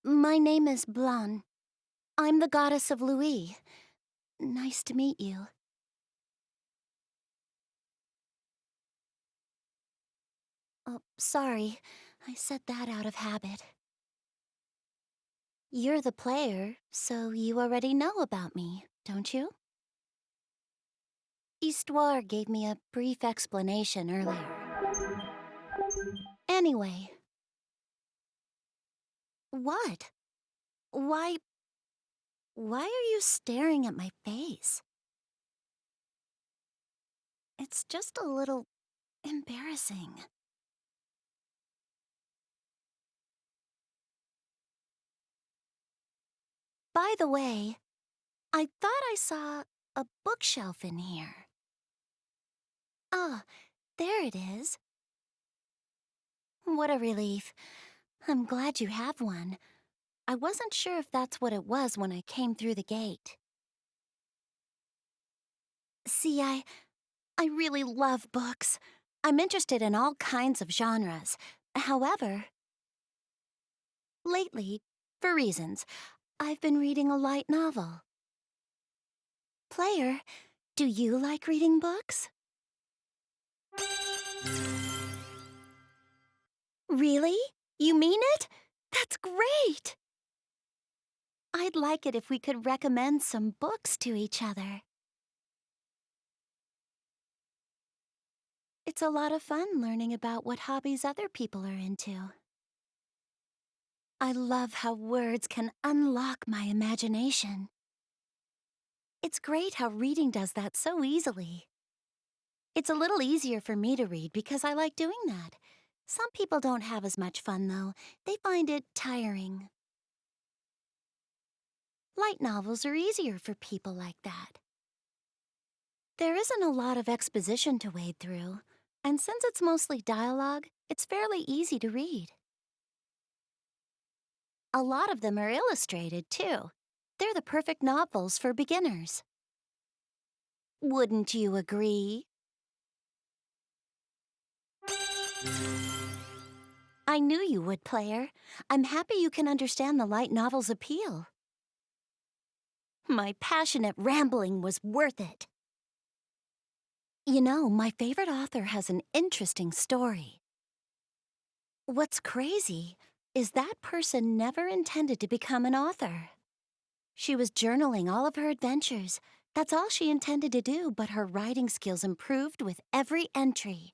My name is Blanc. I'm the goddess of Louis. Nice to meet you. Oh, sorry. I said that out of habit. You're the player, so you already know about me, don't you? Histoire gave me a brief explanation earlier. Anyway. What? Why... Why are you staring at my face? It's just a little embarrassing. By the way, I thought I saw a bookshelf in here. Ah, there it is. What a relief. I'm glad you have one. I wasn't sure if that's what it was when I came through the gate. See, I really love books. I'm interested in all kinds of genres. However, lately, for reasons, I've been reading a light novel. Player, do you like reading books? Really? You mean it? That's great! I'd like it if we could recommend some books to each other. It's a lot of fun learning about what hobbies other people are into. I love how words can unlock my imagination. It's great how reading does that so easily. It's a little easier for me to read because I like doing that. Some people don't have as much fun, though. They find it tiring. Light novels are easier for people like that. There isn't a lot of exposition to wade through, and since it's mostly dialogue, it's fairly easy to read. A lot of them are illustrated, too. They're the perfect novels for beginners. Wouldn't you agree? I knew you would, player. I'm happy you can understand the light novel's appeal. My passionate rambling was worth it. You know, my favorite author has an interesting story. What's crazy is that person never intended to become an author. She was journaling all of her adventures. That's all she intended to do, but her writing skills improved with every entry.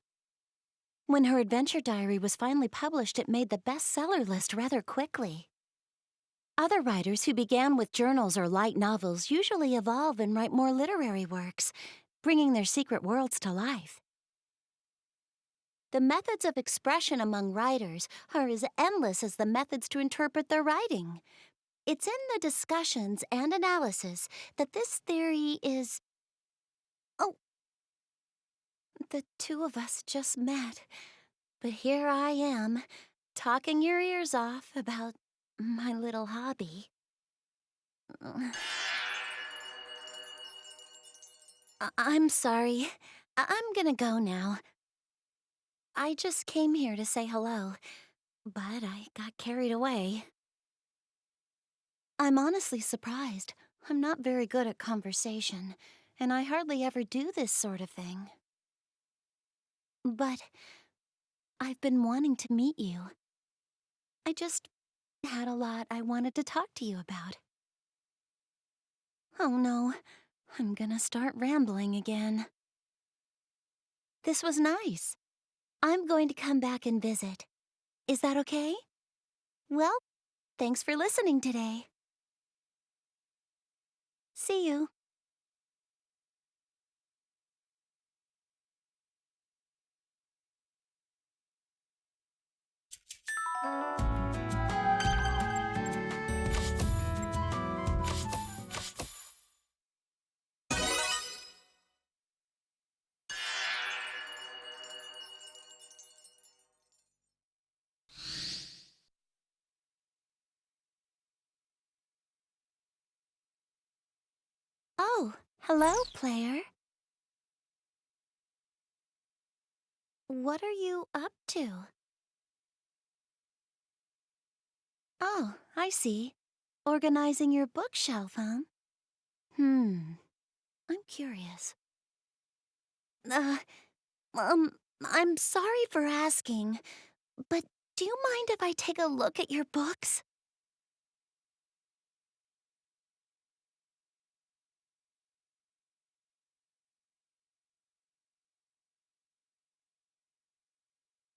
When her adventure diary was finally published, it made the bestseller list rather quickly. Other writers who began with journals or light novels usually evolve and write more literary works, bringing their secret worlds to life. The methods of expression among writers are as endless as the methods to interpret their writing. It's in the discussions and analysis that this theory is... Oh, the two of us just met, but here I am, talking your ears off about my little hobby. I'm sorry. I'm gonna go now. I just came here to say hello, but I got carried away. I'm honestly surprised. I'm not very good at conversation, and I hardly ever do this sort of thing. But I've been wanting to meet you. I just had a lot I wanted to talk to you about. Oh no, I'm gonna start rambling again. This was nice. I'm going to come back and visit. Is that okay? Well, thanks for listening today. See you. Oh, hello, player. What are you up to? Oh, I see. Organizing your bookshelf, huh? I'm curious. Uh, um, I'm sorry for asking, but do you mind if I take a look at your books?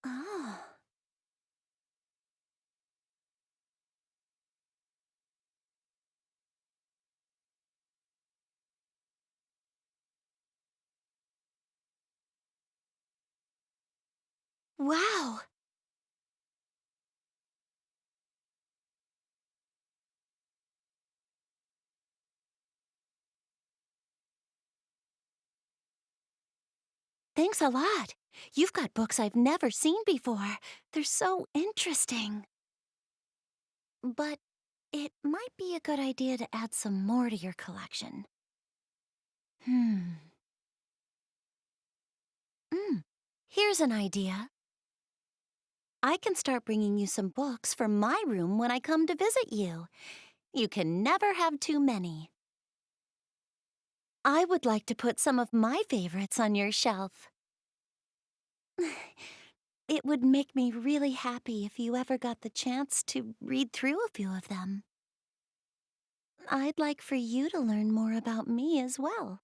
Oh, wow. Thanks a lot. You've got books I've never seen before. They're so interesting. But it might be a good idea to add some more to your collection. Hmm. Mm. Here's an idea. I can start bringing you some books from my room when I come to visit you. You can never have too many. I would like to put some of my favorites on your shelf. It would make me really happy if you ever got the chance to read through a few of them. I'd like for you to learn more about me as well.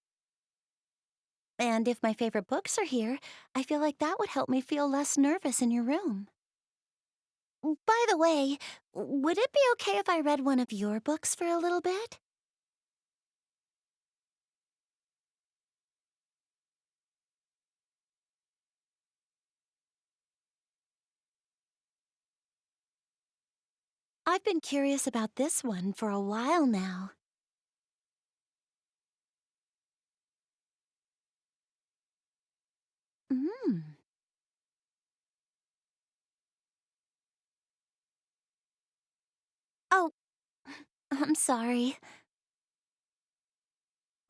And if my favorite books are here, I feel like that would help me feel less nervous in your room. By the way, would it be okay if I read one of your books for a little bit? I've been curious about this one for a while now. Hmm. Oh, I'm sorry.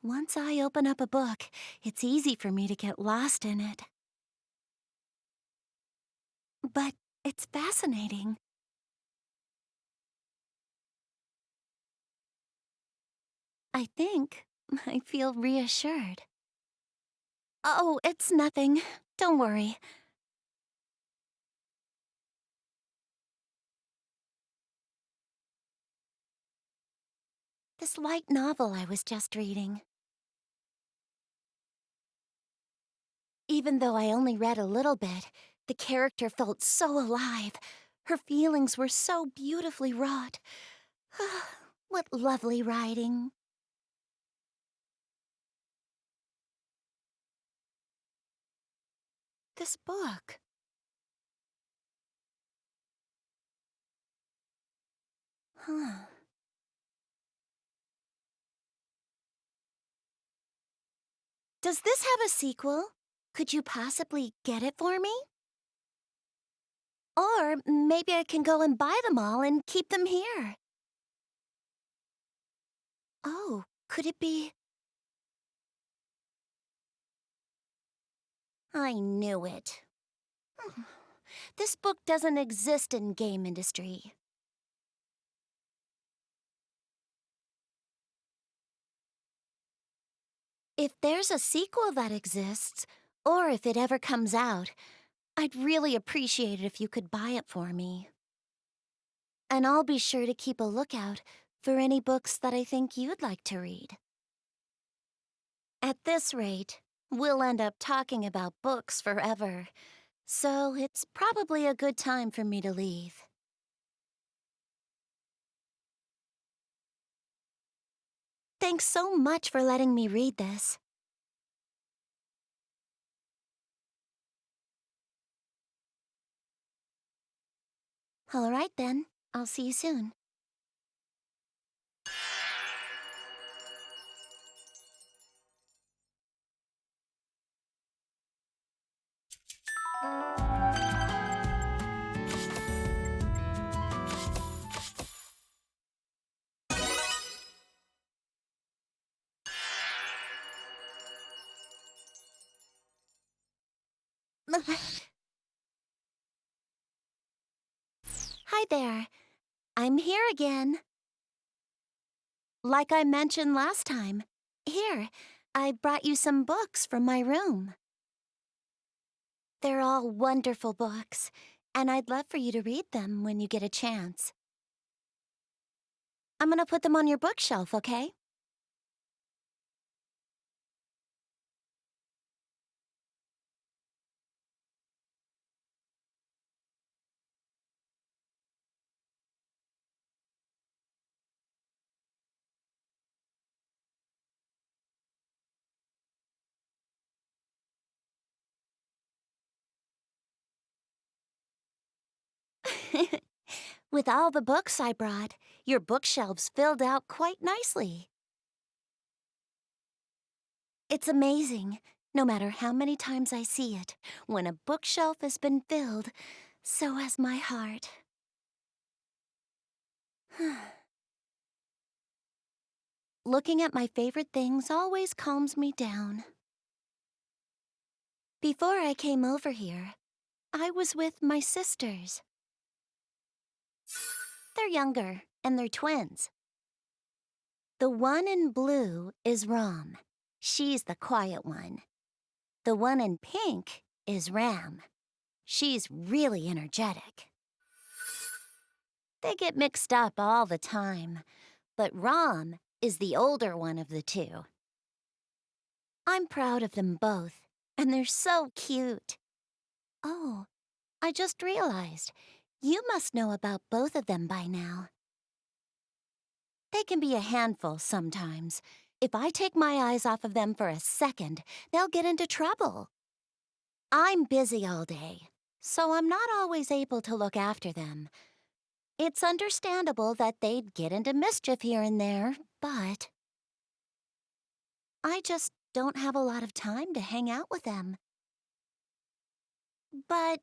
Once I open up a book, it's easy for me to get lost in it. But it's fascinating. I think I feel reassured. Oh, it's nothing. Don't worry. This light novel I was just reading. Even though I only read a little bit, the character felt so alive. Her feelings were so beautifully wrought. What lovely writing. This book. Huh. Does this have a sequel? Could you possibly get it for me? Or maybe I can go and buy them all and keep them here. Oh, could it be? I knew it. This book doesn't exist in game industry. If there's a sequel that exists, or if it ever comes out, I'd really appreciate it if you could buy it for me. And I'll be sure to keep a lookout for any books that I think you'd like to read. At this rate, we'll end up talking about books forever, so it's probably a good time for me to leave. Thanks so much for letting me read this. All right then, I'll see you soon. Hi there. I'm here again. Like I mentioned last time, here, I brought you some books from my room. They're all wonderful books, and I'd love for you to read them when you get a chance. I'm gonna put them on your bookshelf, okay? With all the books I brought, your bookshelves filled out quite nicely. It's amazing, no matter how many times I see it, when a bookshelf has been filled, so has my heart. Looking at my favorite things always calms me down. Before I came over here, I was with my sisters. They're younger, and they're twins. The one in blue is Rom. She's the quiet one. The one in pink is Ram. She's really energetic. They get mixed up all the time, but Ram is the older one of the two. I'm proud of them both, and they're so cute. Oh, I just realized, you must know about both of them by now. They can be a handful sometimes. If I take my eyes off of them for a second, they'll get into trouble. I'm busy all day, so I'm not always able to look after them. It's understandable that they'd get into mischief here and there, but I just don't have a lot of time to hang out with them. But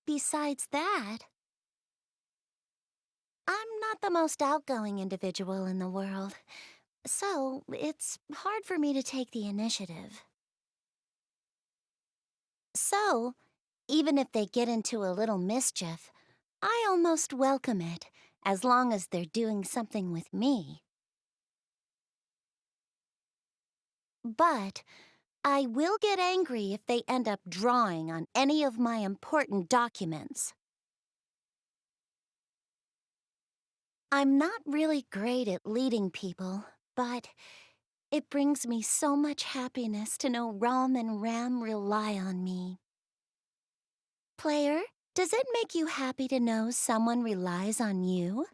besides that, I'm not the most outgoing individual in the world, so it's hard for me to take the initiative. So, even if they get into a little mischief, I almost welcome it, as long as they're doing something with me. But I will get angry if they end up drawing on any of my important documents. I'm not really great at leading people, but it brings me so much happiness to know Rom and Ram rely on me. Player, does it make you happy to know someone relies on you,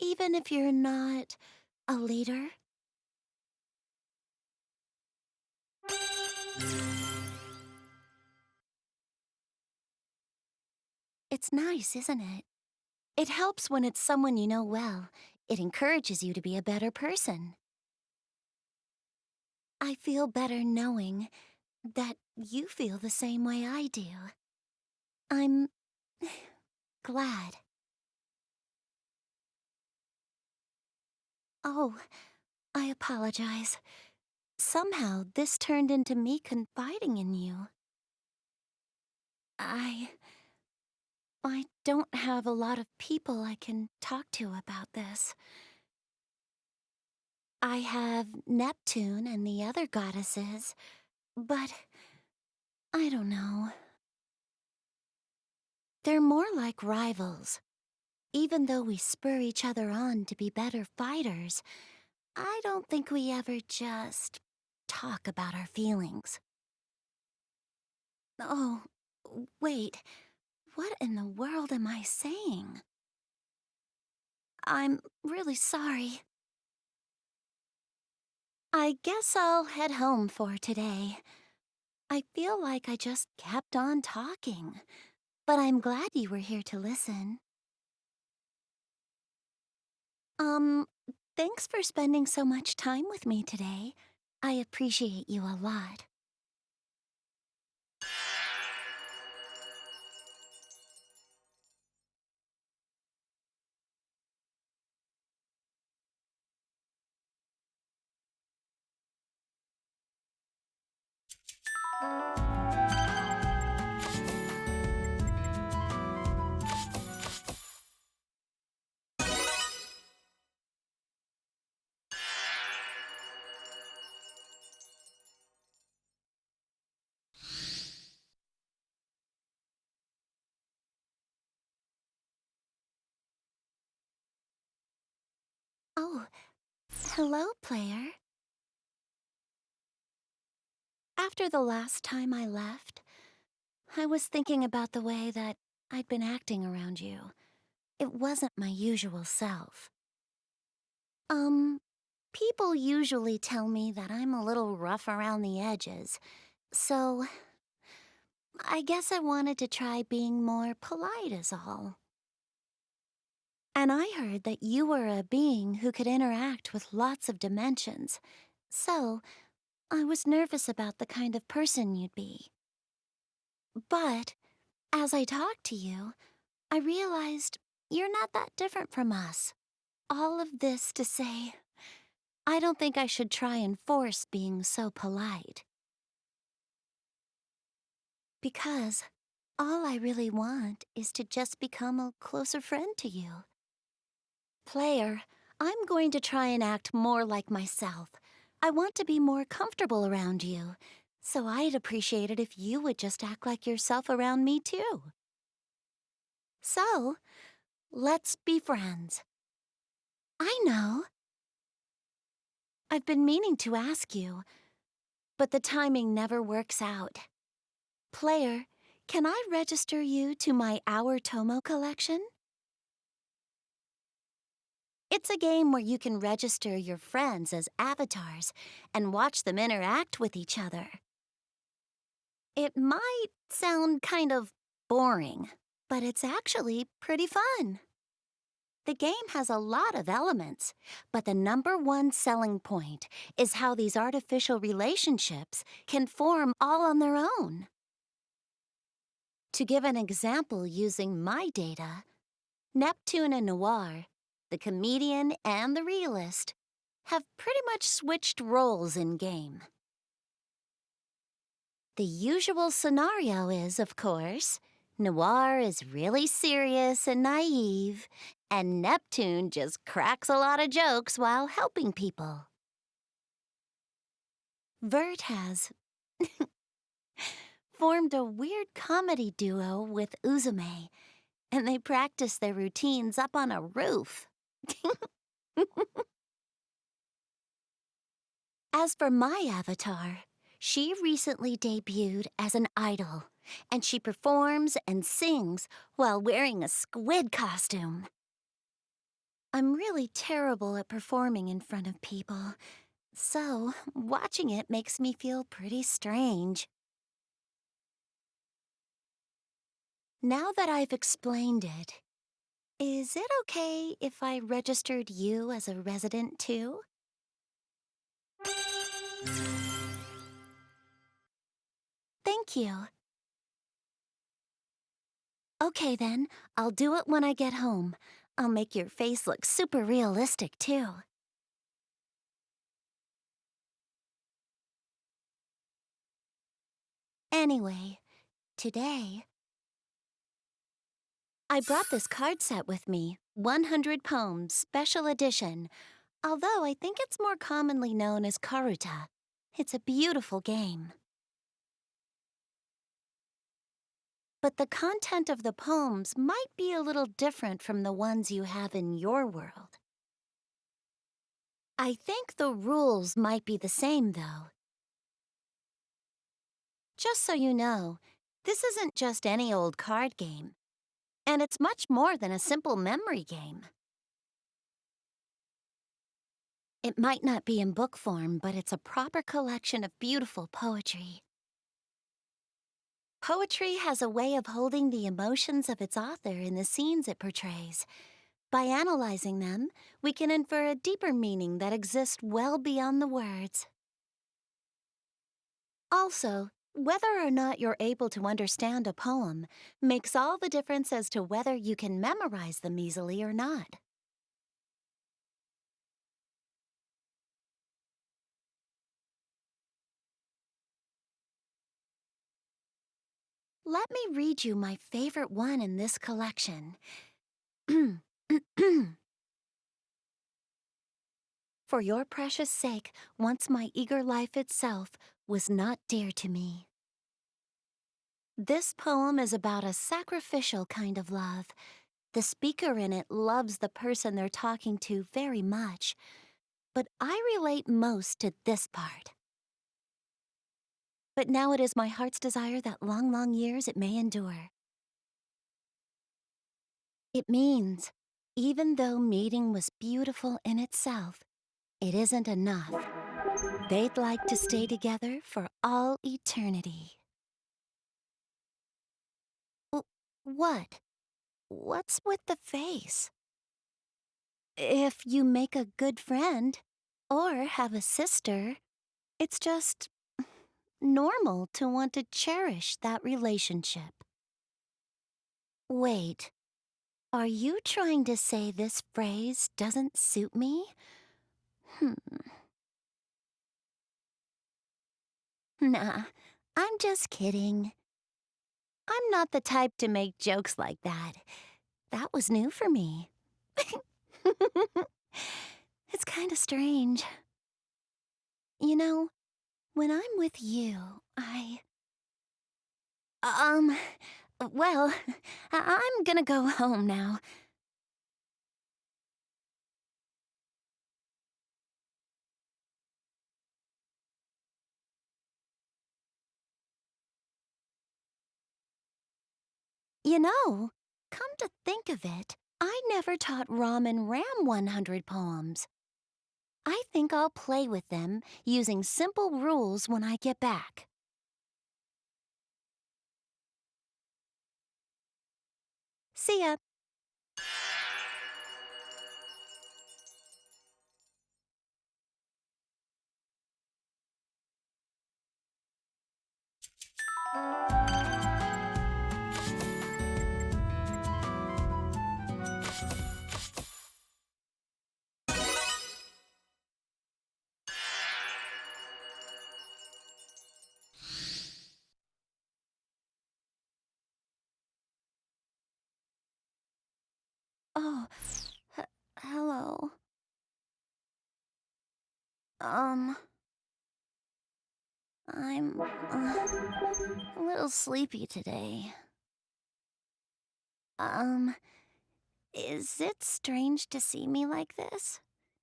even if you're not a leader? It's nice, isn't it? It helps when it's someone you know well. It encourages you to be a better person. I feel better knowing that you feel the same way I do. I'm glad. Oh, I apologize. Somehow this turned into me confiding in you. I don't have a lot of people I can talk to about this. I have Neptune and the other goddesses, but I don't know. They're more like rivals. Even though we spur each other on to be better fighters, I don't think we ever just talk about our feelings. Oh, wait. What in the world am I saying? I'm really sorry. I guess I'll head home for today. I feel like I just kept on talking, but I'm glad you were here to listen. Um, Thanks for spending so much time with me today. I appreciate you a lot. Oh, hello, player. After the last time I left, I was thinking about the way that I'd been acting around you. It wasn't my usual self. People usually tell me that I'm a little rough around the edges, so I guess I wanted to try being more polite is all. And I heard that you were a being who could interact with lots of dimensions, so I was nervous about the kind of person you'd be. But as I talked to you, I realized you're not that different from us. All of this to say, I don't think I should try and force being so polite. Because all I really want is to just become a closer friend to you. Player, I'm going to try and act more like myself. I want to be more comfortable around you, so I'd appreciate it if you would just act like yourself around me too. So, let's be friends. I know. I've been meaning to ask you, but the timing never works out. Player, can I register you to my Our Tomo collection? It's a game where you can register your friends as avatars and watch them interact with each other. It might sound kind of boring, but it's actually pretty fun. The game has a lot of elements, but the #1 selling point is how these artificial relationships can form all on their own. To give an example using my data, Neptunia Noir, the comedian and the realist, have pretty much switched roles in-game. The usual scenario is, of course, Noir is really serious and naive, and Neptune just cracks a lot of jokes while helping people. Vert has formed a weird comedy duo with Uzume, and they practice their routines up on a roof. As for my avatar, she recently debuted as an idol, and she performs and sings while wearing a squid costume. I'm really terrible at performing in front of people, so watching it makes me feel pretty strange. Now that I've explained it, is it okay if I registered you as a resident too? Thank you. Okay then, I'll do it when I get home. I'll make your face look super realistic too. Anyway, today, I brought this card set with me, 100 Poems, Special Edition, although I think it's more commonly known as Karuta. It's a beautiful game. But the content of the poems might be a little different from the ones you have in your world. I think the rules might be the same, though. Just so you know, this isn't just any old card game. And it's much more than a simple memory game. It might not be in book form, but it's a proper collection of beautiful poetry. Poetry has a way of holding the emotions of its author in the scenes it portrays. By analyzing them, we can infer a deeper meaning that exists well beyond the words. Also, whether or not you're able to understand a poem makes all the difference as to whether you can memorize them easily or not. Let me read you my favorite one in this collection. For your precious sake, once my eager life itself was not dear to me. This poem is about a sacrificial kind of love, The speaker in it loves the person they're talking to very much, but I relate most to this part. But now it is my heart's desire that long, long years it may endure. It means, even though meeting was beautiful in itself, it isn't enough. They'd like to stay together for all eternity. What? What's with the face? If you make a good friend, or have a sister, it's just normal to want to cherish that relationship. Wait, are you trying to say this phrase doesn't suit me? Nah, I'm just kidding. I'm not the type to make jokes like that. That was new for me. It's kinda strange. You know, when I'm with you, Um, well, I'm gonna go home now. You know, come to think of it, I never taught Ram and Ram 100 poems. I think I'll play with them using simple rules when I get back. See ya. Oh, hello. Um, I'm a little sleepy today. Um, is it strange to see me like this?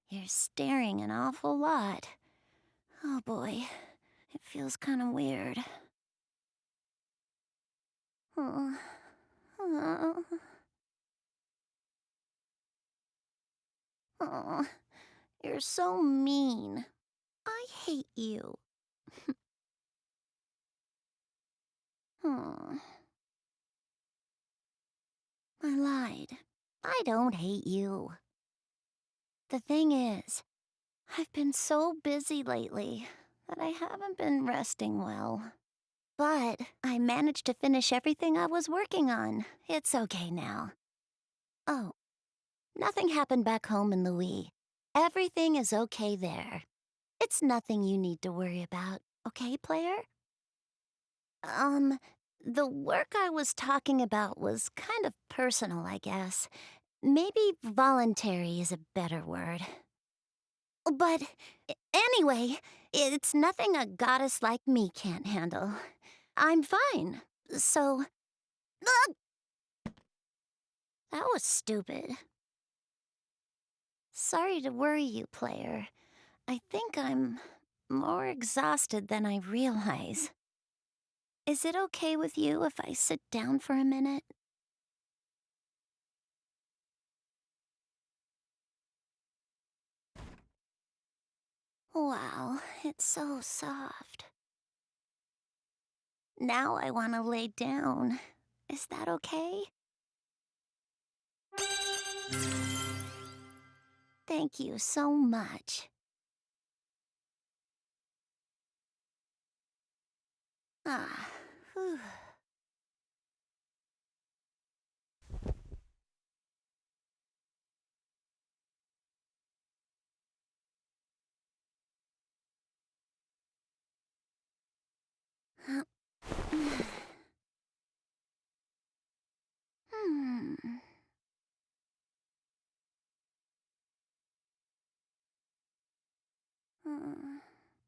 You're staring an awful lot. Oh boy, it feels kind of weird. Oh, oh, oh, you're so mean. I hate you. Oh, I lied. I don't hate you. The thing is, I've been so busy lately that I haven't been resting well. But I managed to finish everything I was working on. It's okay now. Oh, nothing happened back home in Louis. Everything is okay there. It's nothing you need to worry about, okay, player? Um, the work I was talking about was kind of personal, I guess. Maybe voluntary is a better word. But anyway, it's nothing a goddess like me can't handle. I'm fine. So, ugh, that was stupid. Sorry to worry you, player. I think I'm more exhausted than I realize. Is it okay with you if I sit down for a minute? Wow, it's so soft. Now I want to lay down. Is that okay? Thank you so much. Ah, whew. Hmm. Hmm.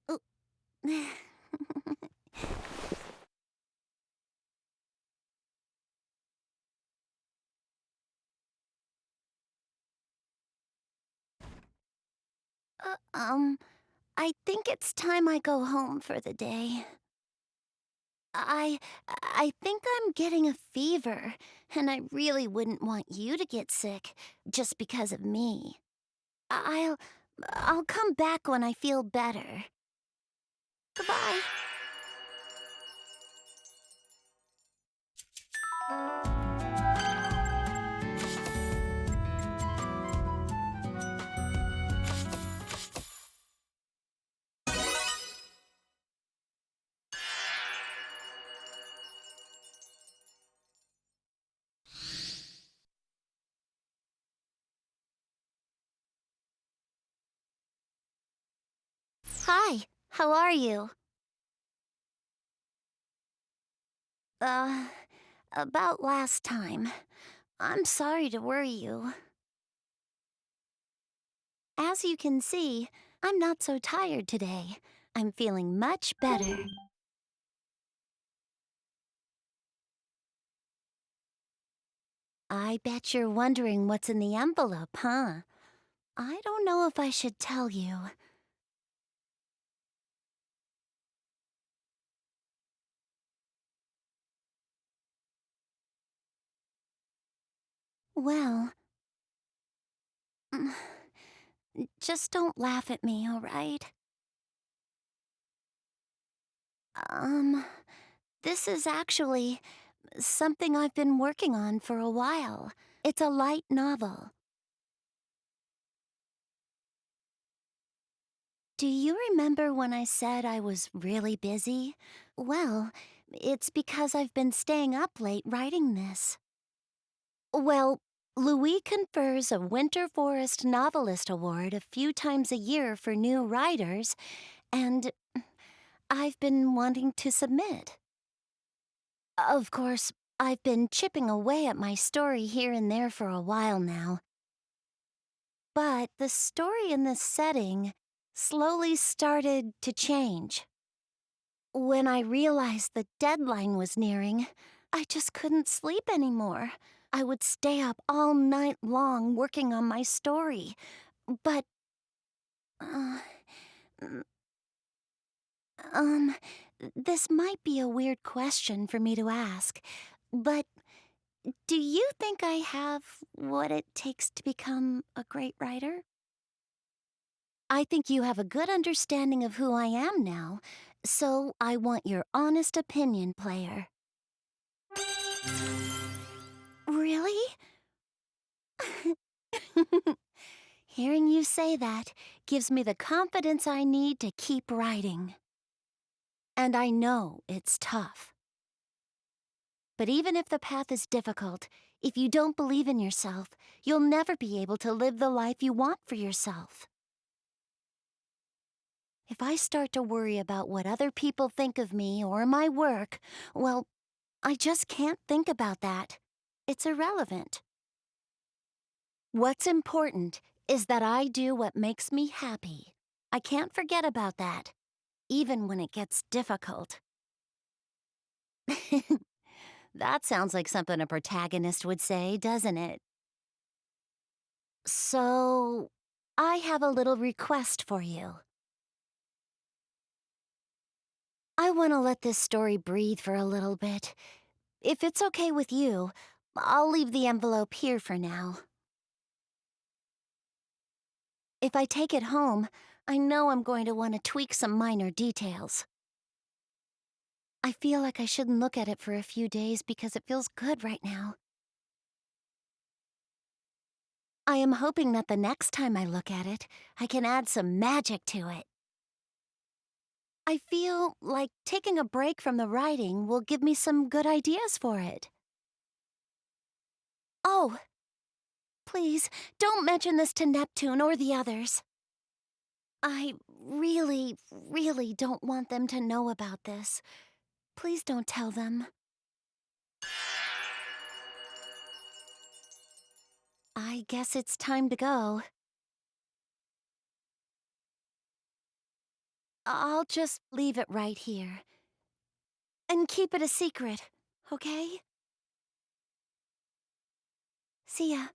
Oh. Uh, um, I think it's time I go home for the day. I I think I'm getting a fever, and I really wouldn't want you to get sick just because of me. I'll I'll come back when I feel better. Goodbye. Hi, how are you? Uh, about last time. I'm sorry to worry you. As you can see, I'm not so tired today. I'm feeling much better. I bet you're wondering what's in the envelope, huh? I don't know if I should tell you. Well, just don't laugh at me, all right? Um, this is actually something I've been working on for a while. It's a light novel. Do you remember when I said I was really busy? Well, it's because I've been staying up late writing this. Well, Louis confers a Winter Forest Novelist Award a few times a year for new writers, and I've been wanting to submit. Of course, I've been chipping away at my story here and there for a while now. But the story in this setting slowly started to change. When I realized the deadline was nearing, I just couldn't sleep anymore. I would stay up all night long working on my story. But, uh, mm, um, this might be a weird question for me to ask, but do you think I have what it takes to become a great writer? I think you have a good understanding of who I am now, so I want your honest opinion, player. Really? Hearing you say that gives me the confidence I need to keep writing. And I know it's tough. But even if the path is difficult, if you don't believe in yourself, you'll never be able to live the life you want for yourself. If I start to worry about what other people think of me or my work, well, I just can't think about that. It's irrelevant. What's important is that I do what makes me happy. I can't forget about that, even when it gets difficult. That sounds like something a protagonist would say, doesn't it? So, I have a little request for you. I want to let this story breathe for a little bit. If it's okay with you, I'll leave the envelope here for now. If I take it home, I know I'm going to want to tweak some minor details. I feel like I shouldn't look at it for a few days because it feels good right now. I am hoping that the next time I look at it, I can add some magic to it. I feel like taking a break from the writing will give me some good ideas for it. Oh, please, don't mention this to Neptune or the others. I really, really don't want them to know about this. Please don't tell them. I guess it's time to go. I'll just leave it right here. And keep it a secret, okay? See ya.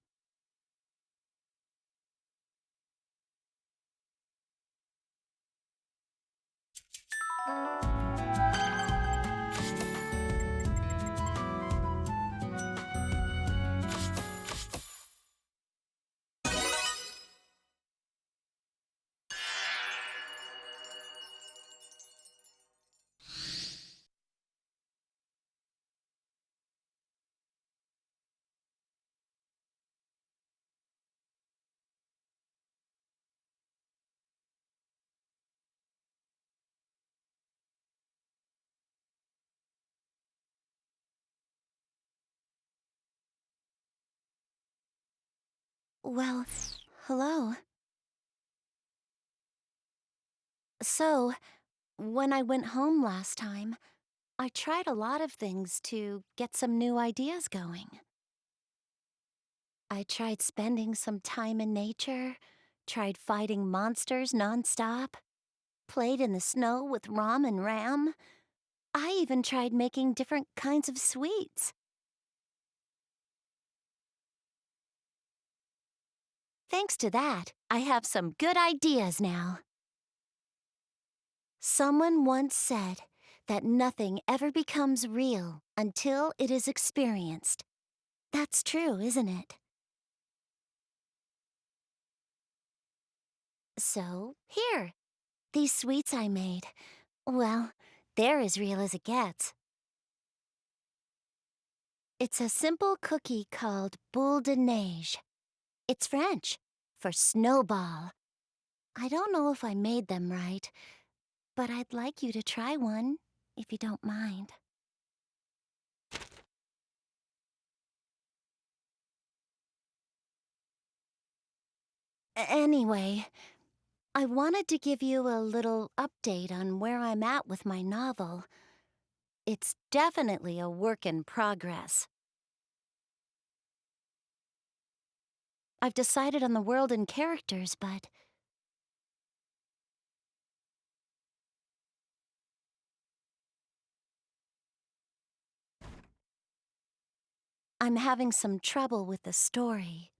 Well, hello. So, when I went home last time, I tried a lot of things to get some new ideas going. I tried spending some time in nature, tried fighting monsters nonstop, played in the snow with Rom and Ram. I even tried making different kinds of sweets. Thanks to that, I have some good ideas now. Someone once said that nothing ever becomes real until it is experienced. That's true, isn't it? So, here, these sweets I made. Well, they're as real as it gets. It's a simple cookie called boule de neige. It's French for snowball. I don't know if I made them right, but I'd like you to try one, if you don't mind. Anyway, I wanted to give you a little update on where I'm at with my novel. It's definitely a work in progress. I've decided on the world and characters, but I'm having some trouble with the story.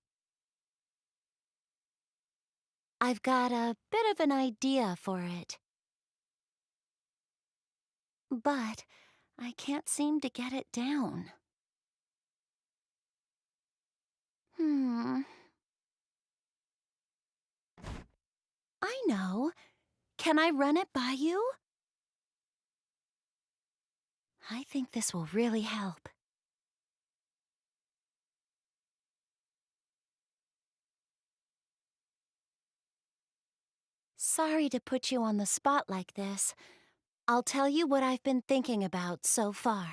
I've got a bit of an idea for it, but I can't seem to get it down. Hmm. I know. Can I run it by you? I think this will really help. Sorry to put you on the spot like this. I'll tell you what I've been thinking about so far.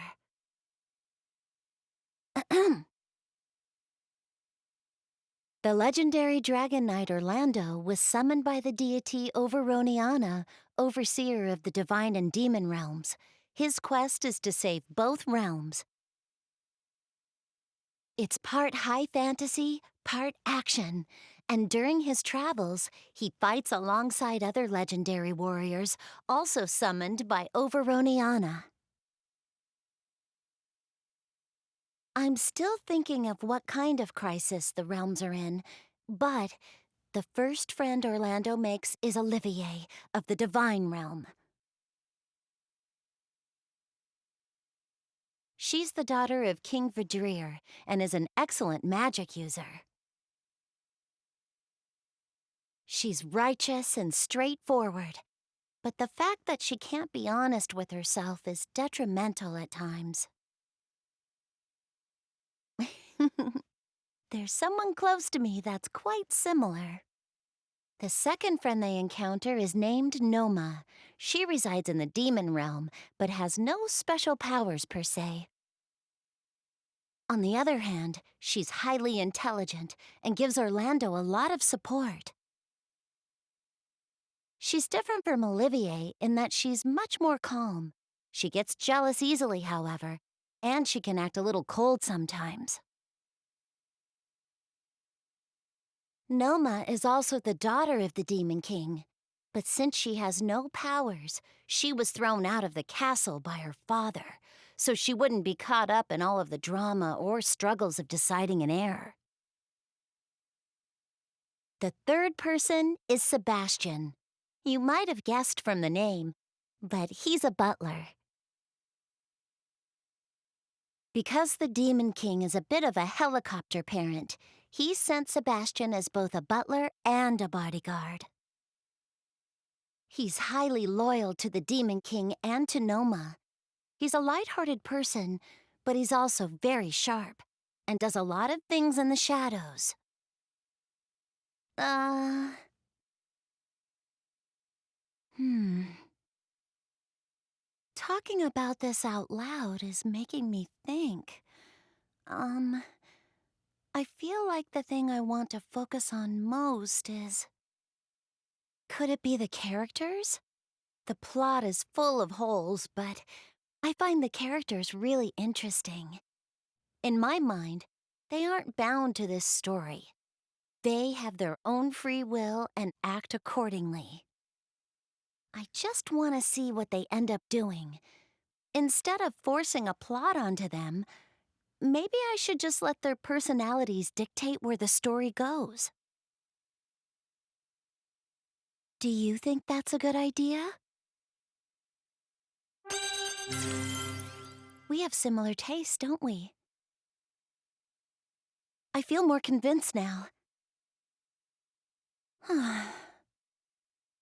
The legendary dragon knight Orlando was summoned by the deity Overoniana, overseer of the divine and demon realms. His quest is to save both realms. It's part high fantasy, part action, and during his travels, he fights alongside other legendary warriors, also summoned by Overoniana. I'm still thinking of what kind of crisis the realms are in, but the first friend Orlando makes is Olivier of the Divine Realm. She's the daughter of King Vidrir and is an excellent magic user. She's righteous and straightforward, but the fact that she can't be honest with herself is detrimental at times. There's someone close to me that's quite similar. The second friend they encounter is named Noma. She resides in the demon realm, but has no special powers per se. On the other hand, she's highly intelligent and gives Orlando a lot of support. She's different from Olivier in that she's much more calm. She gets jealous easily, however, and she can act a little cold sometimes. Noma is also the daughter of the Demon King, but since she has no powers, she was thrown out of the castle by her father, so she wouldn't be caught up in all of the drama or struggles of deciding an heir. The third person is Sebastian. You might have guessed from the name, but he's a butler. Because the Demon King is a bit of a helicopter parent, he sent Sebastian as both a butler and a bodyguard. He's highly loyal to the Demon King and to Noma. He's a light-hearted person, but he's also very sharp and does a lot of things in the shadows. Hmm. Talking about this out loud is making me think. I feel like the thing I want to focus on most is... Could it be the characters? The plot is full of holes, but I find the characters really interesting. In my mind, they aren't bound to this story. They have their own free will and act accordingly. I just want to see what they end up doing. Instead of forcing a plot onto them, maybe I should just let their personalities dictate where the story goes. Do you think that's a good idea? We have similar tastes, don't we? I feel more convinced now.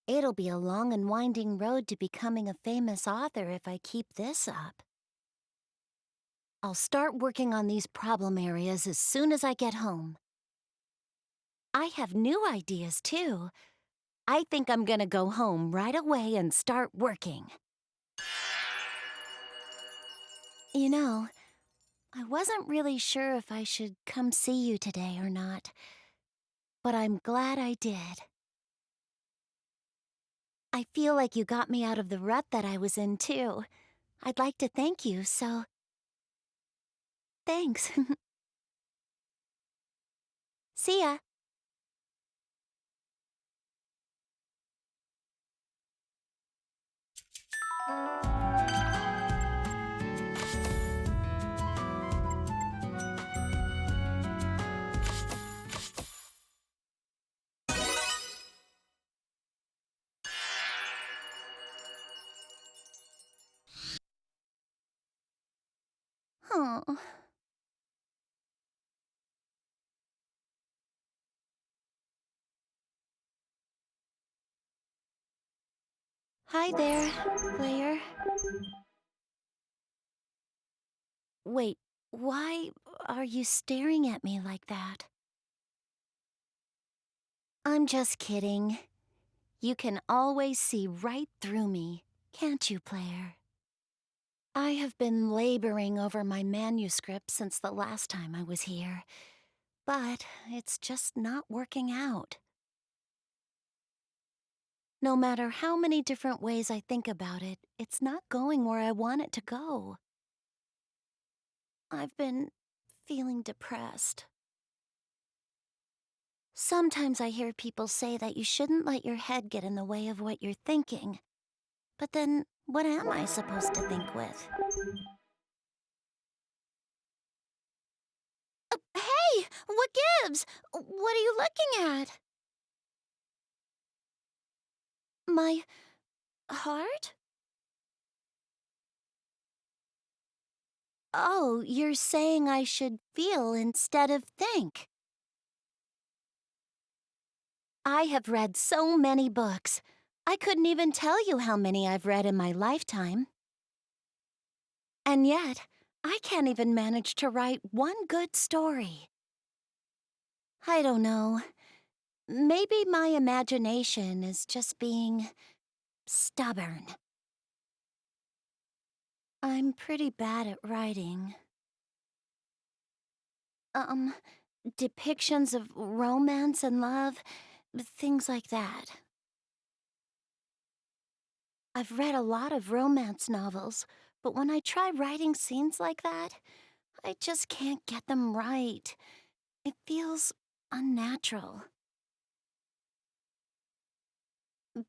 It'll be a long and winding road to becoming a famous author if I keep this up. I'll start working on these problem areas as soon as I get home. I have new ideas, too. I think I'm gonna go home right away and start working. You know, I wasn't really sure if I should come see you today or not, but I'm glad I did. I feel like you got me out of the rut that I was in, too. I'd like to thank you, so... Thanks. See ya. Oh. Hi there, player. Wait, why are you staring at me like that? I'm just kidding. You can always see right through me, can't you, player? I have been laboring over my manuscript since the last time I was here, but it's just not working out. No matter how many different ways I think about it, it's not going where I want it to go. I've been feeling depressed. Sometimes I hear people say that you shouldn't let your head get in the way of what you're thinking. But then, what am I supposed to think with? Hey! What gives? What are you looking at? My heart? Oh, you're saying I should feel instead of think. I have read so many books. I couldn't even tell you how many I've read in my lifetime. And yet, I can't even manage to write one good story. I don't know. Maybe my imagination is just being stubborn. I'm pretty bad at writing. Depictions of romance and love, things like that. I've read a lot of romance novels, but when I try writing scenes like that, I just can't get them right. It feels unnatural.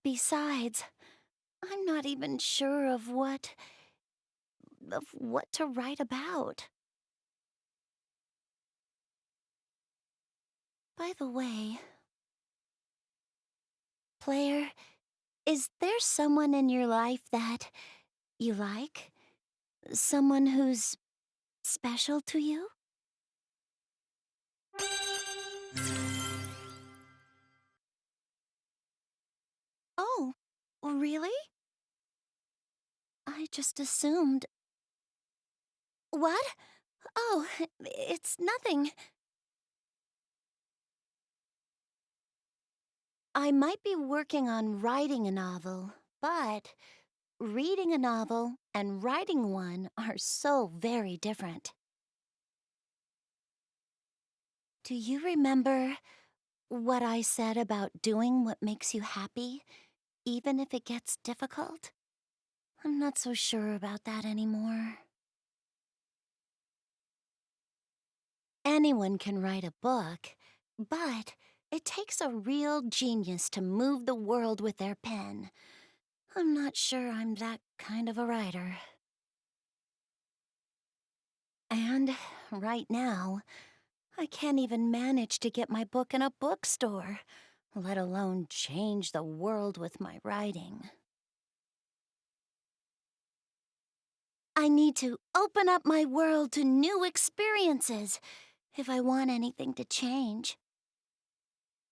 Besides, I'm not even sure of what to write about. By the way, player, is there someone in your life that you like? Someone who's special to you? Oh, really? I just assumed. What? Oh, it's nothing. I might be working on writing a novel, but reading a novel and writing one are so very different. Do you remember what I said about doing what makes you happy, even if it gets difficult? I'm not so sure about that anymore. Anyone can write a book, but it takes a real genius to move the world with their pen. I'm not sure I'm that kind of a writer. And right now, I can't even manage to get my book in a bookstore, let alone change the world with my writing. I need to open up my world to new experiences if I want anything to change.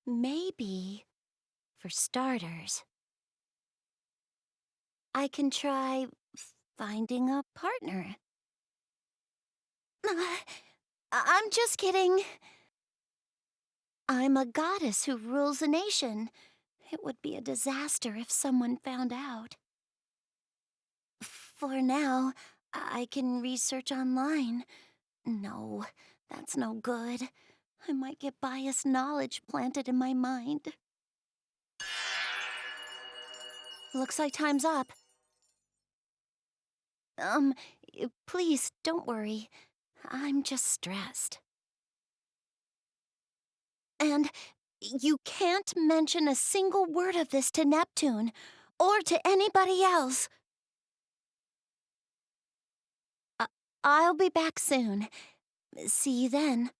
Maybe, for starters, I can try finding a partner. I'm just kidding. I'm a goddess who rules a nation. It would be a disaster if someone found out. For now, I can research online. No, that's no good. I might get biased knowledge planted in my mind. Looks like time's up. Please, don't worry. I'm just stressed. And you can't mention a single word of this to Neptune, or to anybody else. I'll be back soon. See you then.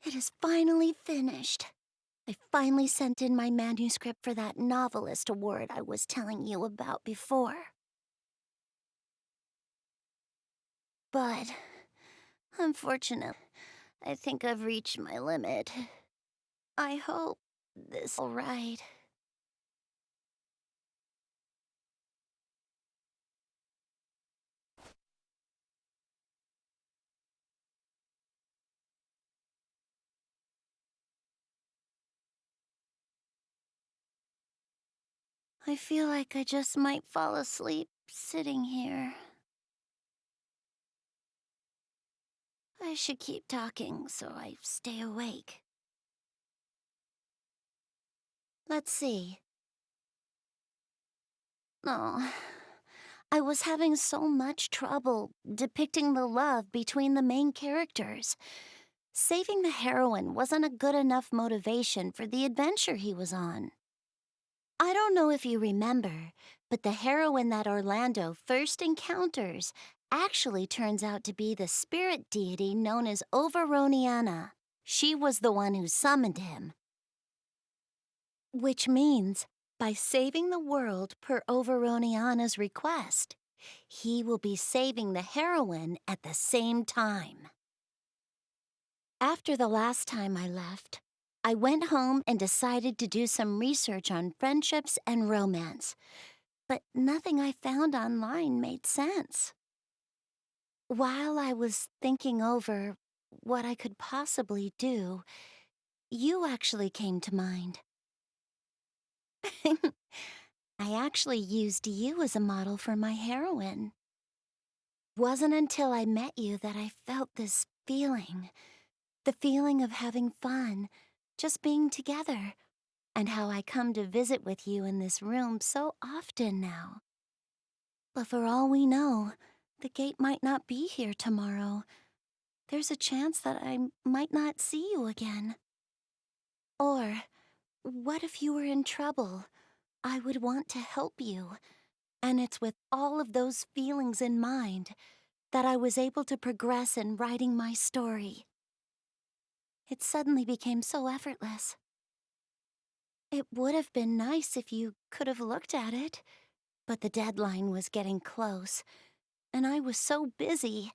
It is finally finished. I finally sent in my manuscript for that novelist award I was telling you about before. But, unfortunately, I think I've reached my limit. I hope this is all right. I feel like I just might fall asleep sitting here. I should keep talking so I stay awake. Let's see. Oh, I was having so much trouble depicting the love between the main characters. Saving the heroine wasn't a good enough motivation for the adventure he was on. I don't know if you remember, but the heroine that Orlando first encounters actually turns out to be the spirit deity known as Overoniana. She was the one who summoned him. Which means, by saving the world per Overoniana's request, he will be saving the heroine at the same time. After the last time I left, I went home and decided to do some research on friendships and romance, but nothing I found online made sense. While I was thinking over what I could possibly do, you actually came to mind. I actually used you as a model for my heroine. Wasn't until I met you that I felt this feeling. The feeling of having fun, just being together, and how I come to visit with you in this room so often now. But for all we know, the gate might not be here tomorrow. There's a chance that I might not see you again. Or, what if you were in trouble? I would want to help you. And it's with all of those feelings in mind that I was able to progress in writing my story. It suddenly became so effortless. It would have been nice if you could have looked at it, But the deadline was getting close, and I was so busy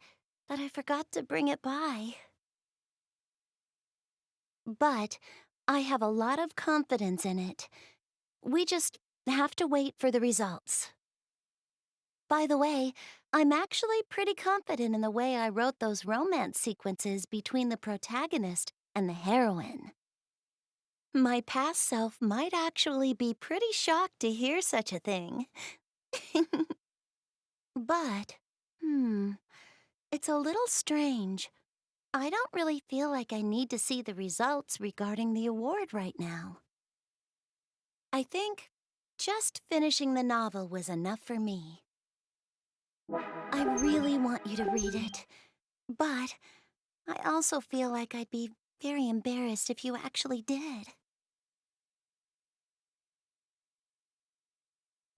that I forgot to bring it by. But I have a lot of confidence in it. We just have to wait for the results. By the way, I'm actually pretty confident in the way I wrote those romance sequences between the protagonist and the heroine. My past self might actually be pretty shocked to hear such a thing. But, it's a little strange. I don't really feel like I need to see the results regarding the award right now. I think just finishing the novel was enough for me. I really want you to read it, but I also feel like I'd be very embarrassed if you actually did.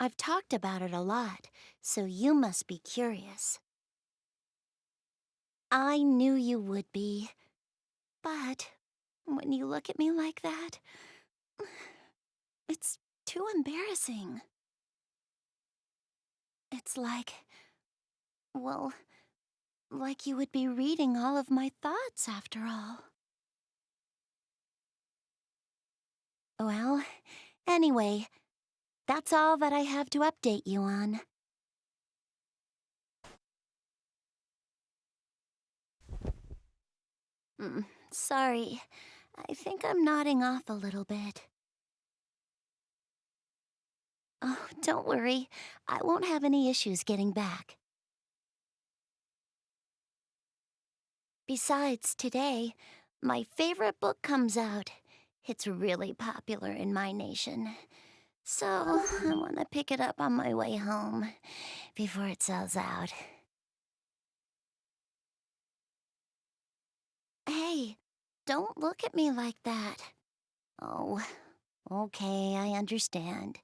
I've talked about it a lot, so you must be curious. I knew you would be, but when you look at me like that, it's too embarrassing. It's well, like you would be reading all of my thoughts after all. Well, anyway, that's all that I have to update you on. Sorry, I think I'm nodding off a little bit. Oh, don't worry, I won't have any issues getting back. Besides, today, my favorite book comes out. It's really popular in my nation. So, I want to pick it up on my way home before it sells out. Hey, don't look at me like that. Oh, okay, I understand.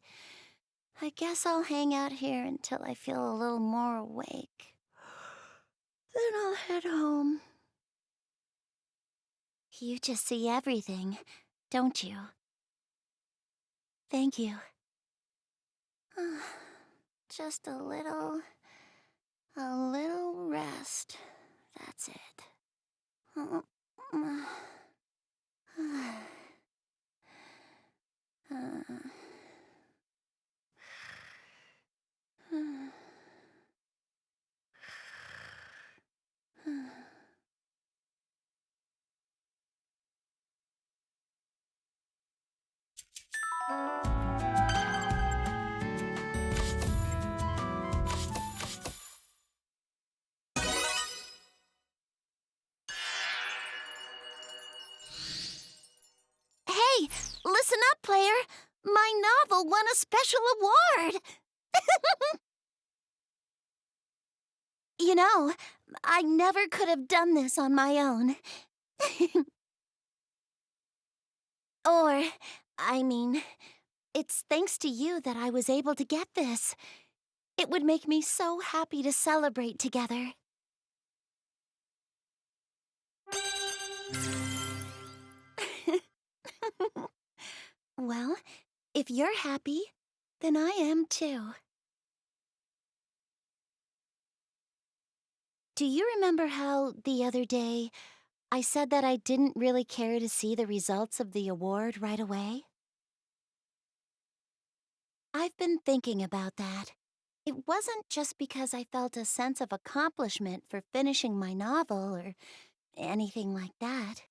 I guess I'll hang out here until I feel a little more awake. Then I'll head home. You just see everything, don't you? Thank you. Just a little rest. That's it. Hey, listen up, player! My novel won a special award! You know, I never could have done this on my own. Or, I mean, it's thanks to you that I was able to get this. It would make me so happy to celebrate together. Well, if you're happy, then I am too. Do you remember how, the other day, I said that I didn't really care to see the results of the award right away? I've been thinking about that. It wasn't just because I felt a sense of accomplishment for finishing my novel or anything like that.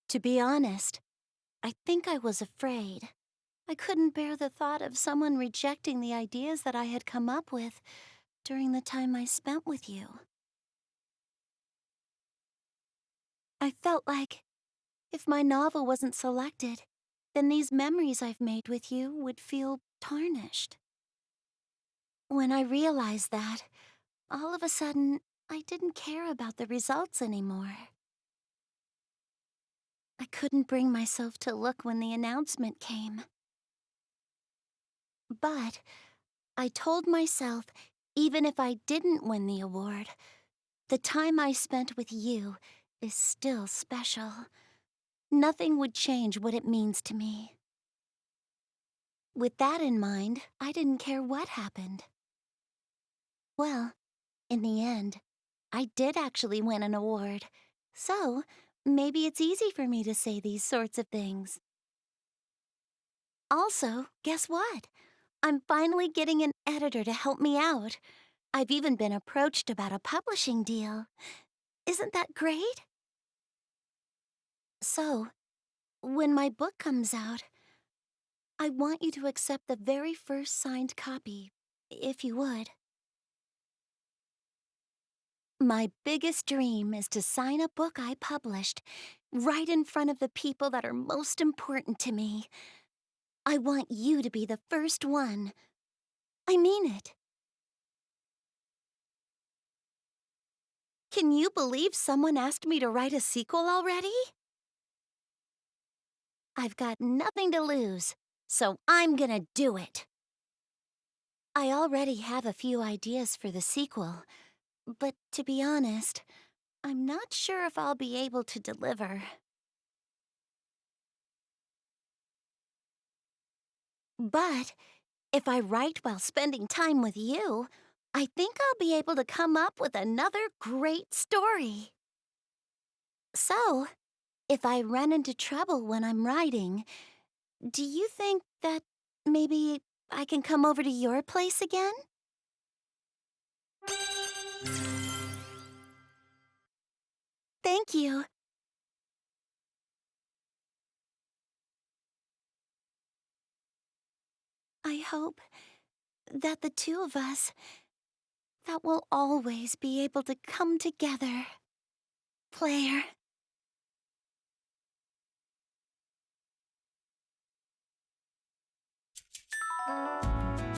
To be honest, I think I was afraid. I couldn't bear the thought of someone rejecting the ideas that I had come up with during the time I spent with you. I felt like if my novel wasn't selected, then these memories I've made with you would feel tarnished. When I realized that, all of a sudden, I didn't care about the results anymore. I couldn't bring myself to look when the announcement came. But I told myself, even if I didn't win the award, the time I spent with you is still special. Nothing would change what it means to me. With that in mind, I didn't care what happened. Well, in the end, I did actually win an award. So, maybe it's easy for me to say these sorts of things. Also, guess what? I'm finally getting an editor to help me out. I've even been approached about a publishing deal. Isn't that great? So, when my book comes out, I want you to accept the very first signed copy, if you would. My biggest dream is to sign a book I published right in front of the people that are most important to me. I want you to be the first one. I mean it. Can you believe someone asked me to write a sequel already? I've got nothing to lose, so I'm gonna do it. I already have a few ideas for the sequel, but to be honest, I'm not sure if I'll be able to deliver. But if I write while spending time with you, I think I'll be able to come up with another great story. So, if I run into trouble when I'm writing, do you think that maybe I can come over to your place again? Thank you. I hope that the two of us, that we'll always be able to come together. Player.